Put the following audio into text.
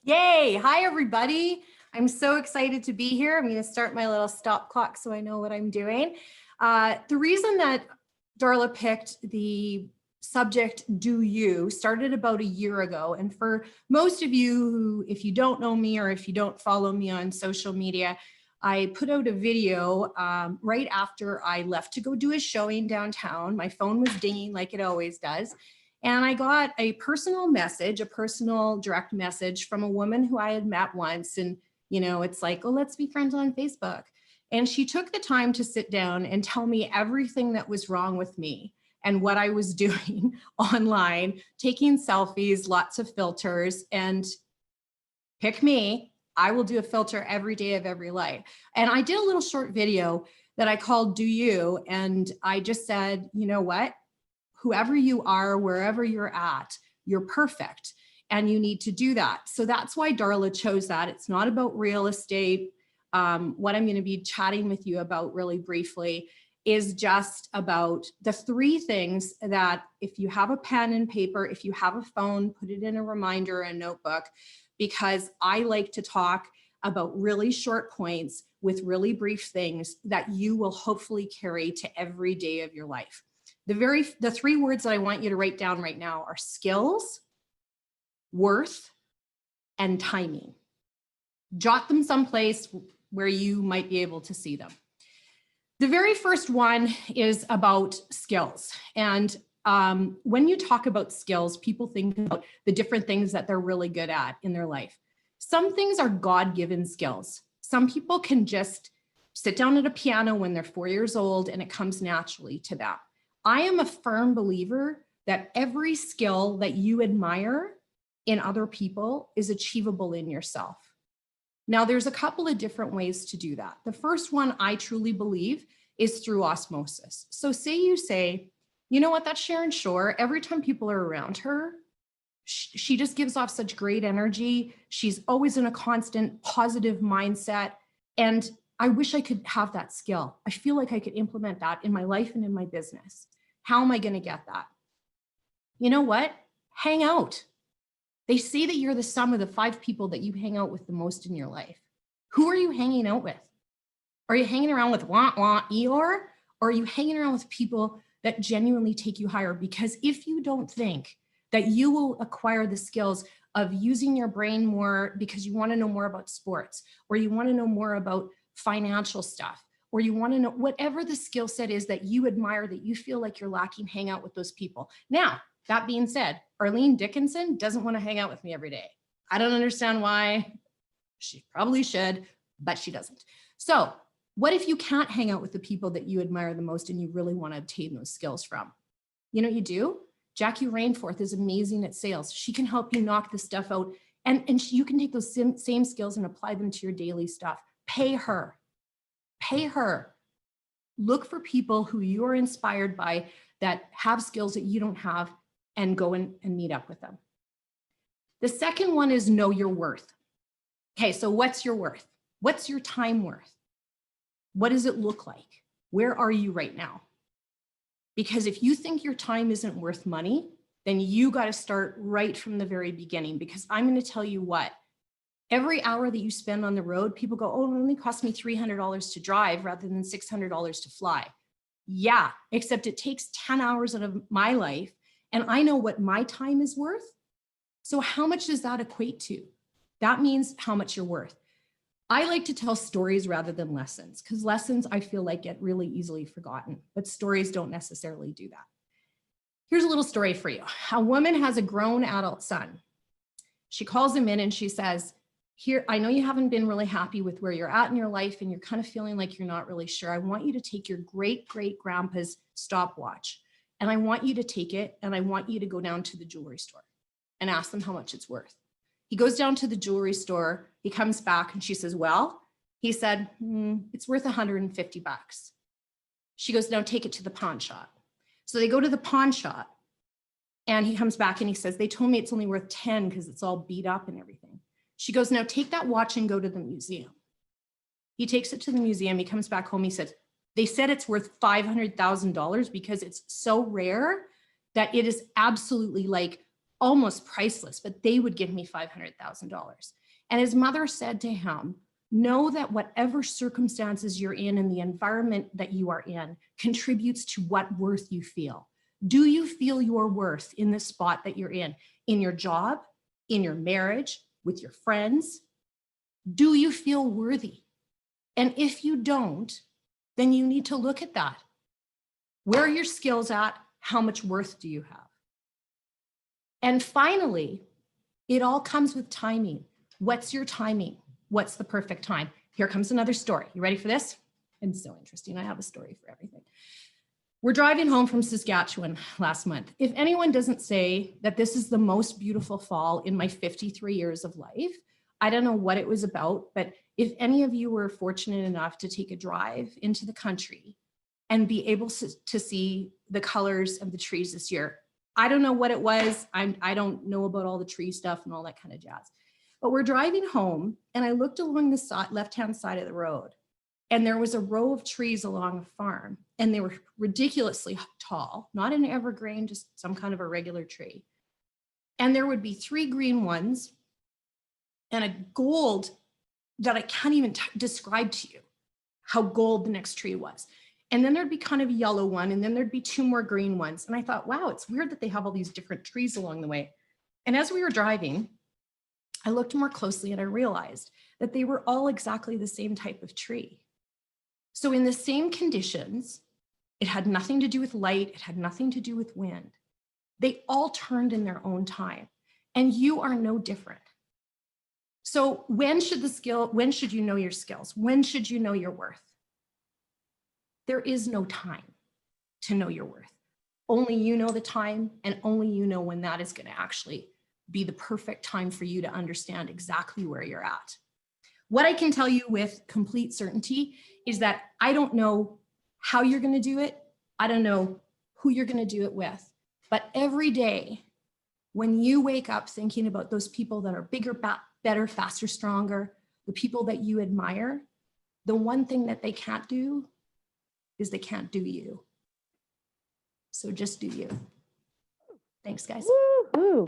Yay. Hi, everybody. I'm so excited to be here. I'm going to start my little stop clock so I know what I'm doing. The reason that Darla picked the subject, do you, started about a year ago. And for most of you who, if you don't know me or if you don't follow me on social media, I put out a video right after I left to go do a showing downtown. My phone was dinging like it always does. And I got a personal message, a personal direct message from a woman who I had met once. And, you know, it's like, oh, let's be friends on Facebook. And she took the time to sit down and tell me everything that was wrong with me and what I was doing online, taking selfies, lots of filters, and pick me, I will do a filter every day of every life. And I did a little short video that I called Do You? And I just said, you know what? Whoever you are, wherever you're at, you're perfect and you need to do that. So that's why Darla chose that. It's not about real estate. What I'm going to be chatting with you about really briefly is just about the three things that if you have a pen and paper, if you have a phone, put it in a reminder, a notebook, because I like to talk about really short points with really brief things that you will hopefully carry to every day of your life. The three words that I want you to write down right now are skills, worth, and timing. Jot them someplace where you might be able to see them. The very first one is about skills. And when you talk about skills, people think about the different things that they're really good at in their life. Some things are God-given skills. Some people can just sit down at a piano when they're 4 years old and it comes naturally to them. I am a firm believer that every skill that you admire in other people is achievable in yourself. Now, there's a couple of different ways to do that. The first one I truly believe is through osmosis. So say you say, you know what, that's Sharon Shore. Every time people are around her, she just gives off such great energy. She's always in a constant positive mindset. And I wish I could have that skill. I feel like I could implement that in my life and in my business. How am I going to get that? You know what? Hang out. They say that you're the sum of the 5 people that you hang out with the most in your life. Who are you hanging out with? Are you hanging around with Eeyore? Or are you hanging around with people that genuinely take you higher? Because if you don't think that you will acquire the skills of using your brain more because you want to know more about sports, or you want to know more about financial stuff, or you want to know whatever the skill set is that you admire, that you feel like you're lacking, hang out with those people. Now, that being said, Arlene Dickinson doesn't want to hang out with me every day. I don't understand why. She probably should, but she doesn't. So what if you can't hang out with the people that you admire the most and you really want to obtain those skills from? You know what you do? Jackie Rainforth is amazing at sales. She can help you knock this stuff out. And you can take those same skills and apply them to your daily stuff. Pay her. Pay her. Look for people who you're inspired by that have skills that you don't have and go and meet up with them. The second one is know your worth. Okay, so what's your worth? What's your time worth? What does it look like? Where are you right now? Because if you think your time isn't worth money, then you got to start right from the very beginning, because I'm going to tell you what, every hour that you spend on the road, people go, oh, it only cost me $300 to drive rather than $600 to fly. Yeah, except it takes 10 hours out of my life and I know what my time is worth. So how much does that equate to? That means how much you're worth. I like to tell stories rather than lessons, because lessons I feel like get really easily forgotten, but stories don't necessarily do that. Here's a little story for you. A woman has a grown adult son. She calls him in and she says, here, I know you haven't been really happy with where you're at in your life and you're kind of feeling like you're not really sure. I want you to take your great-great-grandpa's stopwatch and I want you to take it and I want you to go down to the jewelry store and ask them how much it's worth. He goes down to the jewelry store. He comes back and she says, well, he said, it's worth 150 bucks. She goes, now take it to the pawn shop. So they go to the pawn shop and he comes back and he says, they told me it's only worth 10 because it's all beat up and everything. She goes, now take that watch and go to the museum. He takes it to the museum. He comes back home. He says, they said it's worth $500,000 because it's so rare that it is absolutely like almost priceless, but they would give me $500,000. And his mother said to him, know that whatever circumstances you're in the environment that you are in contributes to what worth you feel. Do you feel your worth in the spot that you're in your job, in your marriage, with your friends? Do you feel worthy? And if you don't, then you need to look at that. Where are your skills at? How much worth do you have? And finally, it all comes with timing. What's your timing? What's the perfect time? Here comes another story. You ready for this? It's so interesting. I have a story for everything. We're driving home from Saskatchewan last month. If anyone doesn't say that this is the most beautiful fall in my 53 years of life, I don't know what it was about, but if any of you were fortunate enough to take a drive into the country and be able to see the colors of the trees this year, I don't know what it was. I don't know about all the tree stuff and all that kind of jazz. But we're driving home and I looked along the left-hand side of the road and there was a row of trees along a farm and they were ridiculously tall, not an evergreen, just some kind of a regular tree. And there would be 3 green ones and a gold that I can't even describe to you how gold the next tree was. And then there'd be kind of a yellow one, and then there'd be 2 more green ones. And I thought, wow, it's weird that they have all these different trees along the way. And as we were driving, I looked more closely and I realized that they were all exactly the same type of tree. So in the same conditions, it had nothing to do with light, it had nothing to do with wind. They all turned in their own time, and you are no different. So when should you know your skills? When should you know your worth? There is no time to know your worth. Only you know the time, and only you know when that is going to actually be the perfect time for you to understand exactly where you're at. What I can tell you with complete certainty is that I don't know how you're going to do it. I don't know who you're going to do it with. But every day when you wake up thinking about those people that are bigger, better, faster, stronger, the people that you admire, the one thing that they can't do is they can't do you. So just do you. Thanks, guys. Woo-hoo.